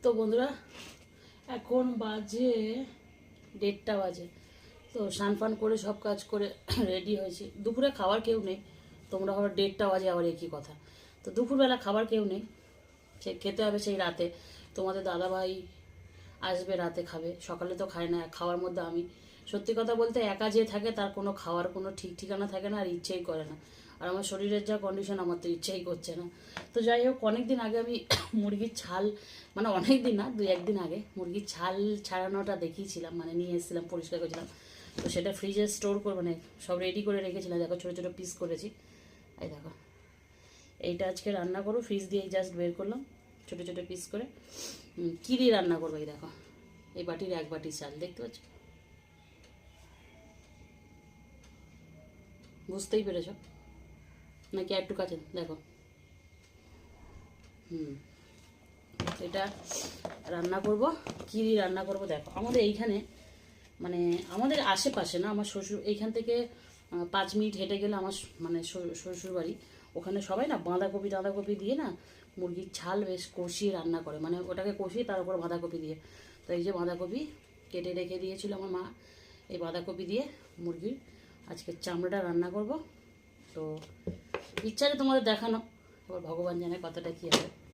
তো বন্ধুরা এখন বাজে 1:30 বাজে। তো স্নান ফান করে সব কাজ করে রেডি হয়েছি। দুপুরে খাবার কেউ নেই। তোমরা আবার 1:30 বাজে আবার একই কথা। তো দুপুরবেলা খাবার কেউ নেই, সে খেতে হবে সেই রাতে। তোমাদের দাদাভাই আসবে, রাতে খাবে। সকালে তো খায় না। খাওয়ার মধ্যে আমি সত্যি কথা বলতে একা যে থাকে তার কোনো খাওয়ার কোনো ঠিক ঠিকানা থাকে না, আর ইচ্ছেই করে না। আর আমার শরীরের যা কন্ডিশন, আমার তো ইচ্ছেই করছে না। তো যাই হোক, অনেক দিন আগে আমি মুরগির ছাল, মানে অনেক দিন না, 2-1 দিন আগে মুরগির ছাল ছাড়ানোটা দেখিয়েছিলাম, মানে নিয়ে এসেছিলাম, পরিষ্কার করেছিলাম। তো সেটা ফ্রিজে স্টোর করে, মানে সব রেডি করে রেখেছিলাম। দেখো ছোটো ছোটো পিস করেছি, এই দেখো। এইটা আজকে রান্না করবো, ফ্রিজ দিয়ে জাস্ট বের করলাম ছোটো ছোটো পিস করে। কী দিয়ে রান্না করবো, এই দেখো। এই বাটির 1 বাটি চাল, দেখতে পাচ্ছ? বুঝতেই পেরেছ নাকি? একটু কাছে দেখো। এটা রান্না করব। কী দিয়ে রান্না করব দেখো। আমাদের এইখানে, মানে আমাদের আশেপাশে না, আমার শ্বশুর এইখান থেকে 5 মিনিট হেঁটে গেলে আমার মানে শ্বশুর বাড়ি। ওখানে সবাই না বাঁধাকপি দিয়ে না মুরগির ছাল বেশ কষিয়ে রান্না করে, মানে ওটাকে কষিয়ে তার উপর বাঁধাকপি দিয়ে। তো এই যে বাঁধাকপি কেটে রেখে দিয়েছিল আমার মা, এই বাঁধাকপি দিয়ে মুরগির আজকে চামড়াটা রান্না করব। তো ইচ্ছা আছে তোমাদের দেখানো, এবার ভগবান জানে কতটা কী হবে।